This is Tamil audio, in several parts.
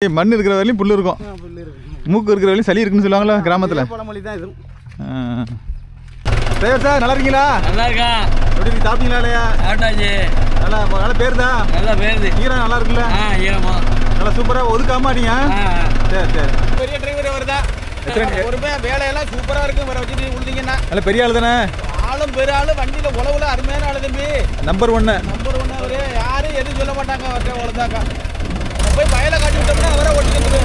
மண் இருக்கிற வரையும் புல் இருக்கும். மூக்கு இருக்கிற வரையும் சளி இருக்குன்னு சொல்லுவாங்களா கிராமத்தில். பழமொழி தான் இது. டிரைவர் சார் நல்லா இருக்கீங்களா? நல்லா இருக்கா. எப்படி நீ சாப்பிட்டீங்களா இல்லையா? சாப்பிட்டாச்சு. நல்லா நல்லா பேருதா? நல்லா பேருது. ஈரம் நல்லா இருக்குல்ல? ஈரமா நல்லா சூப்பராக ஒதுக்காம மாட்டீங்க. சரி சரி. பெரிய டிரைவர் வருதா? பொறுமையா வேலையெல்லாம் சூப்பரா இருக்கு. வர வச்சுட்டு உழுதிங்கன்னா நல்ல பெரிய ஆள் தானே? ஆளும் பெரிய ஆளு, வண்டியில உழவுல அருமையான ஆளு தம்பி. நம்பர் 1 அவரு யாரும் எதுவும் சொல்ல மாட்டாங்க. அவர்கிட்ட உழந்தாக்கா போய் வயலை காட்டி விட்டோம்னா அவரை ஓட்டிக்கிட்டு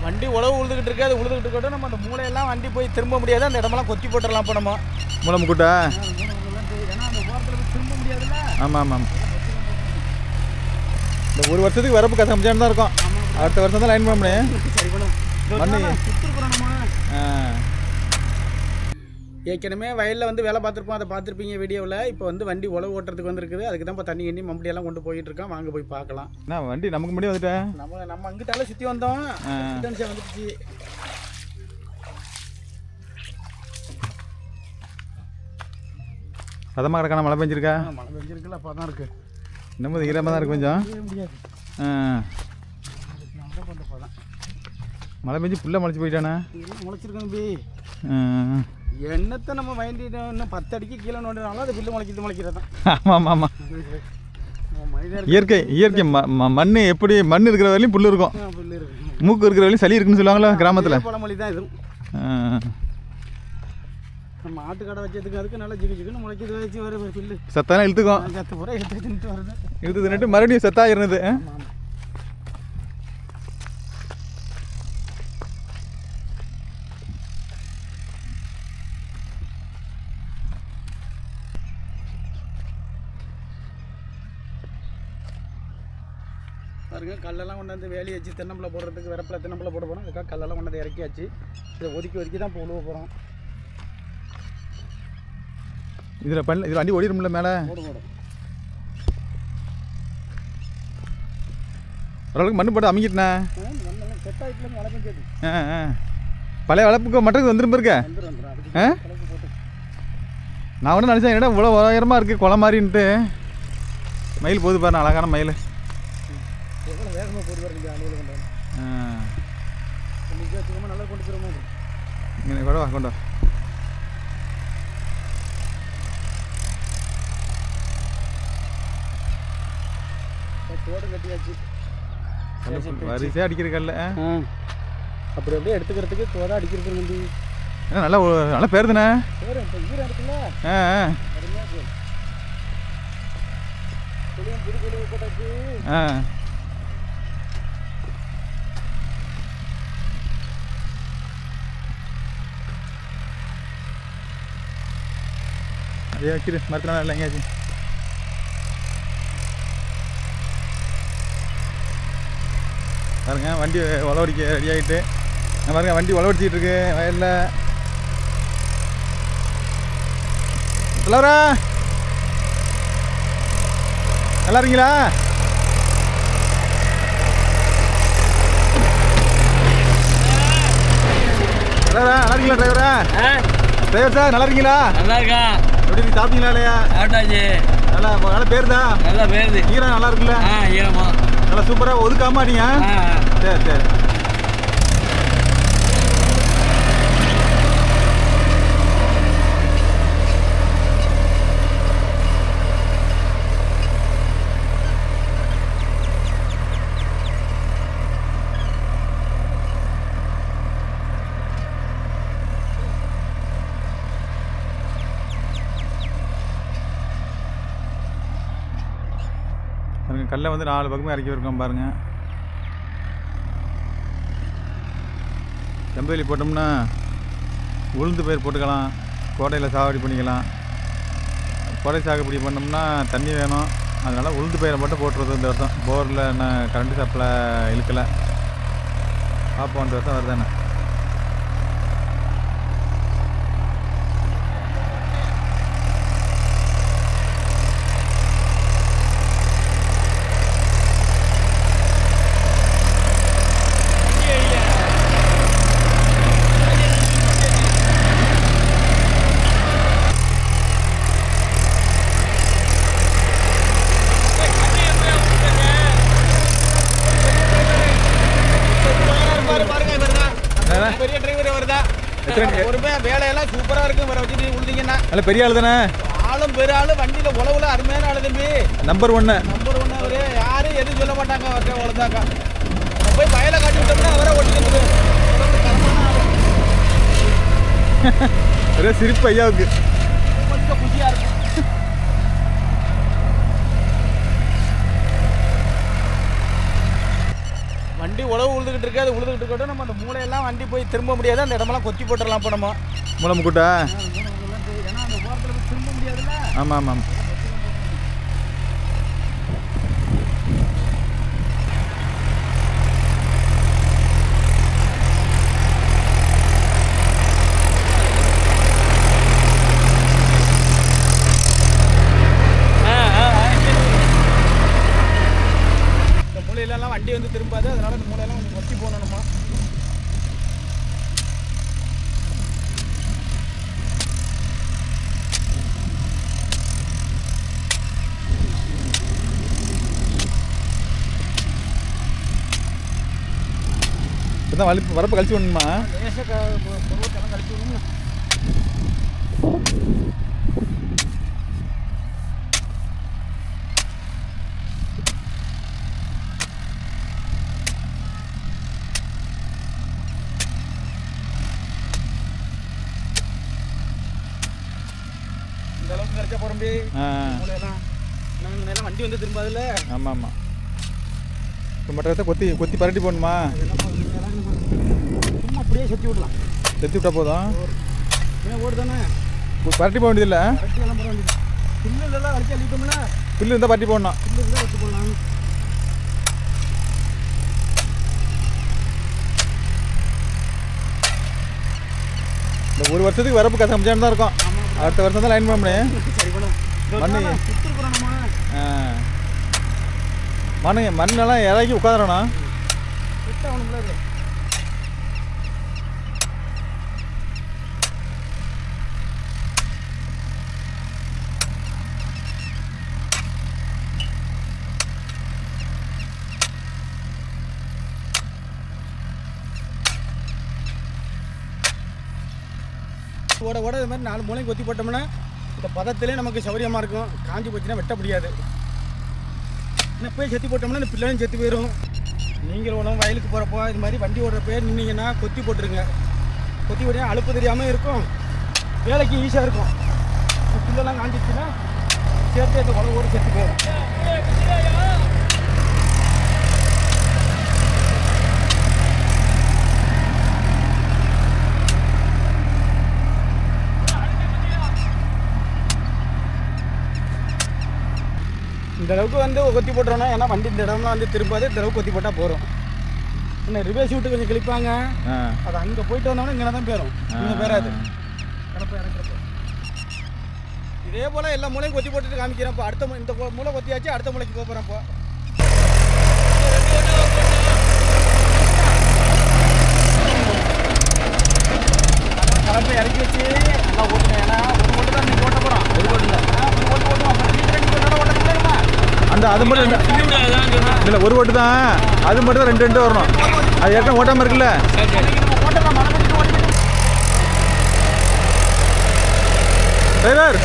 வண்டி உழவு உழுதுகிட்டு இருக்கு. அது உழுதுகிட்டு இருக்கட்டும். நம்ம அந்த மூளையெல்லாம் வண்டி போய் திரும்ப முடியாது. அந்த இடமெல்லாம் கொத்தி போட்டுடலாம். இப்போ நம்ம மூலம் கூட்டா. ஏன்னா அந்த ஓரத்தில் போய் திரும்ப முடியாதுல்ல. ஆமாம் ஆமாம். இந்த ஒரு வருஷத்துக்கு வரப்பு கச முடியாமல் தான் இருக்கும். அடுத்த வருஷம் தான் லைன் பண்ண முடியும். சரி பண்ணும். ஏற்கனவே வயலில் வந்து வேலை பார்த்துருப்போம். அதை பார்த்துருப்பீங்க வீடியோவில். இப்போ வந்து வண்டி உழவு ஓட்டுறதுக்கு வந்துருக்குது. அதுக்கு தான் இப்போ தண்ணி எண்ணி மம்படியெல்லாம் கொண்டு போயிட்டு இருக்கோம். வாங்க போய் பார்க்கலாம். நான் வண்டி நமக்கு முன்னாடி வந்துட்டேன். நம்ம அங்கிட்டால சுற்றி வந்தோம். வந்துடுச்சு. பதமாக கிடக்கான மழை பெஞ்சிருக்கா? மழை பெஞ்சிருக்குல்ல. அப்போ தான் இருக்குது. இன்னமும் ஈரமாக தான் இருக்கு கொஞ்சம். முடியாது. மழை பெஞ்சு புல்ல முளைச்சி போயிட்டானே. முளைச்சிருக்கோம் தம்பி. என்னத்தை நம்ம வயண்டிட்டு இன்னும் 10 அடிக்கு கீழே நோண்டினாலும் அது புல்லு முளைக்கிறது தான். ஆமாம் ஆமாம். இயற்கை இயற்கை மண் எப்படி மண் இருக்கிற வரையும் புல் இருக்கும். புல்லு இருக்கு. மூக்கு இருக்கிற வரையும் சளி இருக்குன்னு சொல்லுவாங்களா கிராமத்தில். பழமொழி தான் இது. நம்ம ஆட்டுக்கடை வச்சதுக்கு அதுக்கு நல்லா ஜிகு ஜிகுன்னு முளைக்கிது. வச்சு வர புல்லு சத்தான இழுத்துக்கும். சத்து பூரா எடுத்து தின்ட்டு வருது. இழுத்து தின்னுட்டு மறுபடியும் சத்தாக இருந்தது. பாருங்க, கல்லெல்லாம் கொண்டாந்து வேலையை வச்சு தென்னம்பிள்ளை போடுறதுக்கு வரப்பில் தென்னம்பிள்ளை போட போகிறோம். அதுக்காக கல்லெல்லாம் கொண்டாந்து இறக்கியாச்சு. இதை ஒதுக்கி தான் இப்போ உழுவ போகிறோம். இதில் வண்டி ஓடிடும்ல மேலே. போடும். ஓரளவுக்கு மண் போட்டு அமைக்கிட்டேண்ணே. செட் ஆகிட்டு மழை பெஞ்சது. பழைய வளர்ப்புக்கு மட்டத்துக்கு வந்துடும் இருக்க. நான் ஒன்றும் நினச்சேன் என்னடா இவ்வளோ உயரமாக இருக்குது குளம் மாதிரின்ட்டு. மயில் போகுது பாருண்ணா, அழகான மயில். எவ்வளோ வேகமாக போட்டு வரீங்க அலுவலகம் கொண்டாந்து. நல்லா கொண்டு போகிற மாதிரி. இங்கே கொண்டு வா கொண்டு வா. தோட்டம் கட்டியாச்சு. வரிசையாக அடிக்கிற கல்ல. அப்படி அப்படியே எடுத்துக்கிறதுக்கு தோதா அடிக்கிறது வந்து நல்லா நல்லா பேருதுண்ணே. பேர் இப்போ ஈரம் இருக்குல்ல. புது குழு போட்டாச்சு. அதே வைக்கிது மரத்தில் நல்லா எங்கேயாச்சும். பாருங்க வண்டி உழவடிக்க ரெடி ஆகிட்டு. பாருங்க வண்டி உழவடிச்சிட்டு இருக்கு வயலில். தலைவரா நல்லா இருக்கீங்களா? டிரைவரா நல்லா இருக்கீங்களா? டிரைவர் சார் நல்லா இருக்கீங்களா? நல்லா இருக்கா. எப்படி நீ சாப்பிட்டீங்களா இல்லையா? சாப்பிட்டாச்சு. நல்லா நல்லா பேருதா? நல்லா பேருது. ஈரம் நல்லா இருக்குல்ல? ஈரமா நல்லா சூப்பராக ஒதுக்காம மாட்டீங்க. சரி சரி. பாருங்க கல்லை வந்து 4 பக்கமும் இறக்கி இருக்கோம் பாருங்க. செம்பேலி போட்டோம்னா உளுந்து பயிர் போட்டுக்கலாம். கோடையில் சாகுபடி பண்ணிக்கலாம். கோடை சாகுபடி பண்ணோம்னா தண்ணி வேணும். அதனால் உளுந்து பயிரை மட்டும் போட்டுறது இந்த வருஷம். போரில் என்ன கரண்ட் சப்ளை இழுக்கலை. பார்ப்போம் இந்த வருஷம் வருதானே. சூப்பராக இருக்கும். வர வச்சு நீங்கள் உழுதிங்கன்னா நல்ல பெரிய ஆள் தானே? ஆளும் பெரிய ஆள், வண்டியில் உழவுல அருமையான ஆளு தம்பி. நம்பர் 1. நம்பர் 1 அவரு. யாரும் எதுவும் சொல்ல மாட்டாங்க அவர்கிட்ட உழுதாக்கா. போய் வயலை காட்டி விட்டோம்னா அவரை ஓட்டிக்கிறது. ஒரே சிரிப்பு ஐயாவுக்கு. கொஞ்சம் குஷியாக இருக்கும். வண்டி உழவு உழுதுகிட்டு இருக்கு. அது உழுதுகிட்டு இருக்கட்டும். நம்ம அந்த மூளையெல்லாம் வண்டி போய் திரும்ப முடியாது. அந்த இடமெல்லாம் கொத்தி போட்டுடலாம். இப்போ நம்ம மூளை முக்கூட்டா? ஏன்னா அந்த ஓரத்தில் போய் திரும்ப முடியாதுல்ல. ஆமாம் ஆமாம். வண்டி வந்து திரும்பாது. அதனால இந்த மூலையெல்லாம் கொஞ்சம் கொத்தி போகணுமா. இப்போதான் வரப்போ கழிச்சு விடணுமா? லேசாக பருவத்தெல்லாம் கழிச்சு விடணும். இந்த அளவுக்கு கழிச்சா போகிற முடியும். மூலையெல்லாம் நாங்கள் வண்டி வந்து திரும்பாதுல்ல. ஆமாம் ஆமாம். இப்போ மற்ற கொத்தி கொத்தி பரட்டி போடணுமா? சும்மா அப்படியே செத்தி விடலாம். செத்தி விட்டா போதும். ஏன் ஓடு தானே பரட்டி போக வேண்டியதில்லை. பரட்டியெல்லாம் போட வேண்டியது. புல்லுலாம் அடிச்சு அழிட்டோம்ல. புல்லு இருந்தால் பரட்டி போடணும். புல்லு இருந்தால் வச்சு போடலாம். இந்த ஒரு வருஷத்துக்கு வரப்பு கஷ்டம் தான் இருக்கும். அடுத்த வருஷம் தான் லைன் பண்ண முடியும். மண்ணு மண்ணெல்லாம் இறக்கி உட்காந்துடணும். ஓட ஓட இது மாதிரி 4 மூலையும் கொத்தி போட்டோம்னா இந்த பதத்திலே நமக்கு சௌரியமாக இருக்கும். காஞ்சி போச்சுன்னா வெட்ட முடியாது. இன்னும் போய் செத்தி போட்டோம்னா இந்த பிள்ளையும் செத்து போயிடும். நீங்கள் உணவு வயலுக்கு போகிறப்போ இது மாதிரி வண்டி ஓடுறப்போ நின்னீங்கன்னா கொத்தி போட்டுருங்க. கொத்தி போட்டினா அழுப்பு தெரியாமல் இருக்கும். வேலைக்கு ஈஸியாக இருக்கும். பிள்ளைலாம் காஞ்சிச்சுன்னா சேர்த்து அந்த உணவு ஓடி செத்து போயிடும். இந்த அளவுக்கு வந்து கொத்தி போட்டுறோன்னா ஏன்னா வண்டி இந்த இடம்லாம் வந்து திரும்பாது. இந்த அளவுக்கு கொத்தி போட்டால் போகிறோம். இன்னும் ரிவேஸ் விட்டு கொஞ்சம் கிழிப்பாங்க. அது அங்கே போயிட்டு வந்தோம்னா இங்கே தான் போயிடும். இங்கே பேராது. கடப்பை இறக்குறப்போ இதே போல் எல்லா மூலையும் கொத்தி போட்டுட்டு காமிக்கிறேன். இப்போ அடுத்த இந்த மூளை கொத்தியாச்சு. அடுத்த மூளைக்கு போகிறேன். இப்போ கடப்பை இறக்கி வச்சு நல்லா ஓட்டுனேன். ஏன்னா ஒரு ஓட்டு தான் நீங்கள் ஓட்ட போகிறோம். ஒரு ஓட்டு ஓட்டுவோம். அந்த அது மட்டும் இல்லை, ஒரு ஓட்டு தான். அது மட்டும் தான் 2 வரணும். அது ஏற்கனவே ஓட்டாமல் இருக்குல்ல. டிரைவர்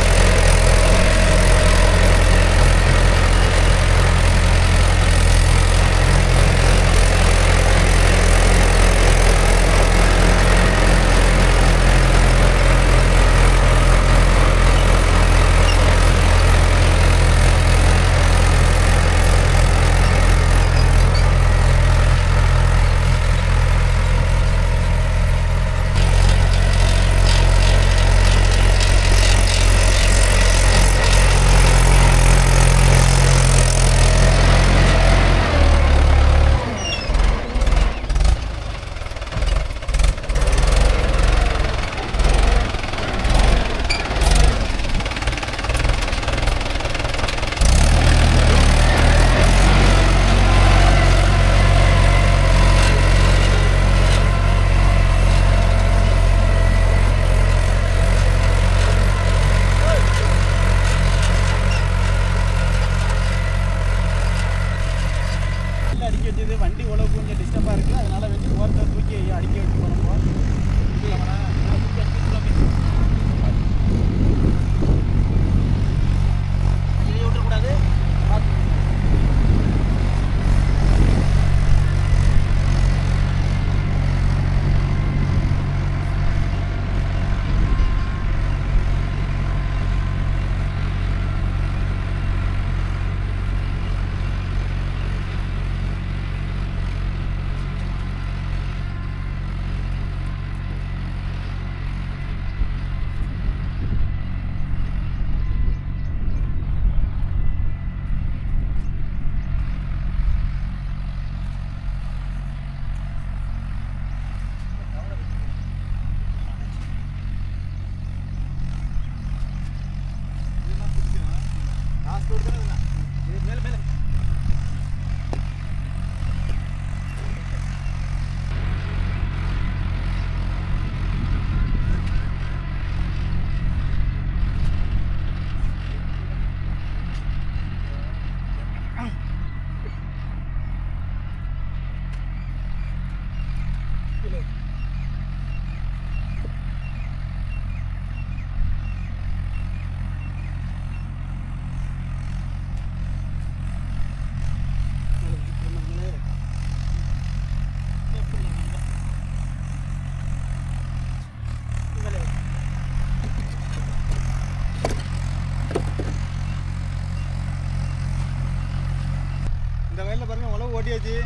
வெட்டியாச்சு.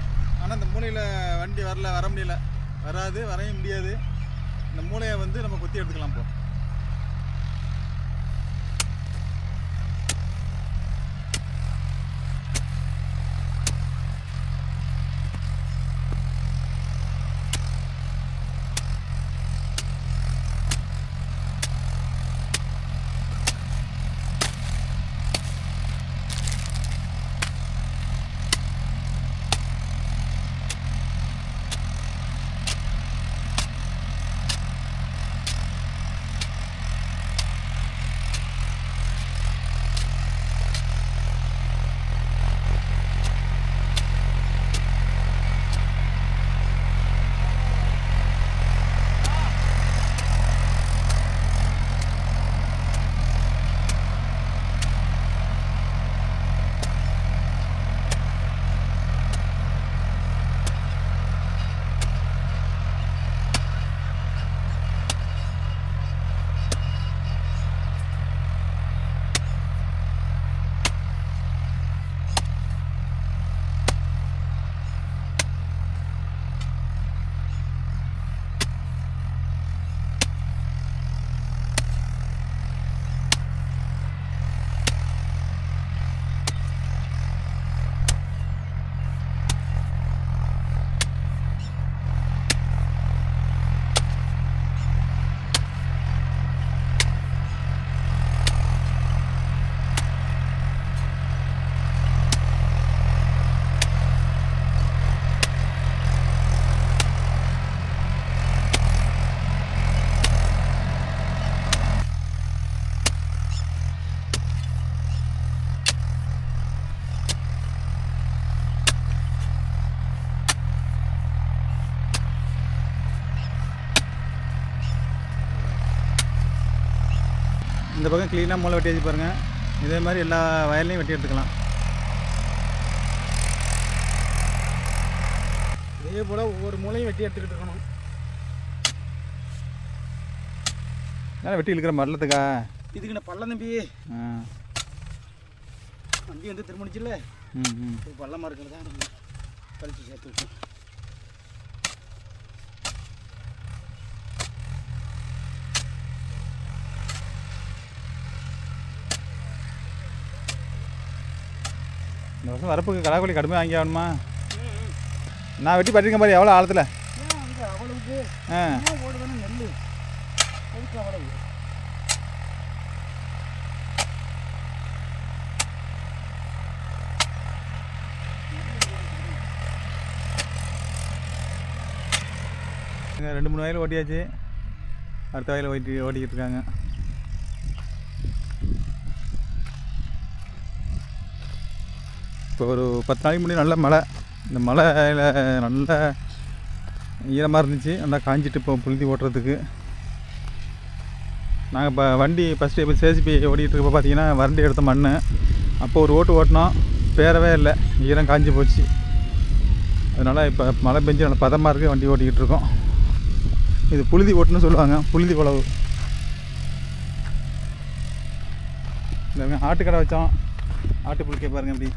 ஆனால் இந்த மூலையில் வண்டி வர முடியல, வரையும் முடியாது. இந்த மூலையை வந்து நம்ம கொத்தி எடுத்துக்கலாம். இப்போ இந்த பக்கம் க்ளீனாக மூளை வெட்டி வச்சு பாருங்கள். இதே மாதிரி எல்லா வயல்லையும் வெட்டி எடுத்துக்கலாம். இதே போல் ஒவ்வொரு மூலையும் வெட்டி எடுத்துக்கிட்டு இருக்கணும். ஏன்னா வெட்டி இழுக்கிற மரலத்துக்கா இதுக்கு நான் பள்ளம் தம்பி. வண்டி வந்து திரும்பிச்சுல பள்ளமாக இருக்கிறதா கழிச்சு சேர்த்து விட்டோம். இந்த வருஷம் வரப்புக்கு கடாக்கோழி கடுமையாக வாங்கி ஆகணுமா? நான் வெட்டி பட்டிருக்கேன் பாரு எவ்வளோ ஆழத்தில். அவ்வளவுக்கு ஓடுதானே நெல் அதுக்கு அவ்வளவு. ரெண்டு மூணு வயல் ஓட்டியாச்சு. அடுத்த வயலில் ஓட்டிக்கிட்டு இருக்காங்க. இப்போ ஒரு 10 நாளைக்கு முன்னாடி நல்ல மழை. இந்த மழையில் நல்ல ஈரமாக இருந்துச்சு. நல்லா காஞ்சிட்டு இப்போ புழுதி ஓட்டுறதுக்கு. நாங்கள் இப்போ வண்டி ஃபஸ்ட்டு இப்போ சேசிபி ஓடிக்கிட்டு இருக்கப்போ பார்த்தீங்கன்னா வறண்டி எடுத்த மண். அப்போ ஒரு ஓட்டினோம், பேரவே இல்லை, ஈரம் காஞ்சி போச்சு. அதனால் இப்போ மழை பெஞ்சு நல்லா பதமாக இருக்குது, வண்டி ஓட்டிக்கிட்டு இருக்கோம். இது புழுதி ஓட்டுன்னு சொல்லுவாங்க, புழுதி உழவு. இந்த ஆட்டுக்கடை வச்சோம், ஆட்டு புழுக்கை பாருங்கள் அப்படி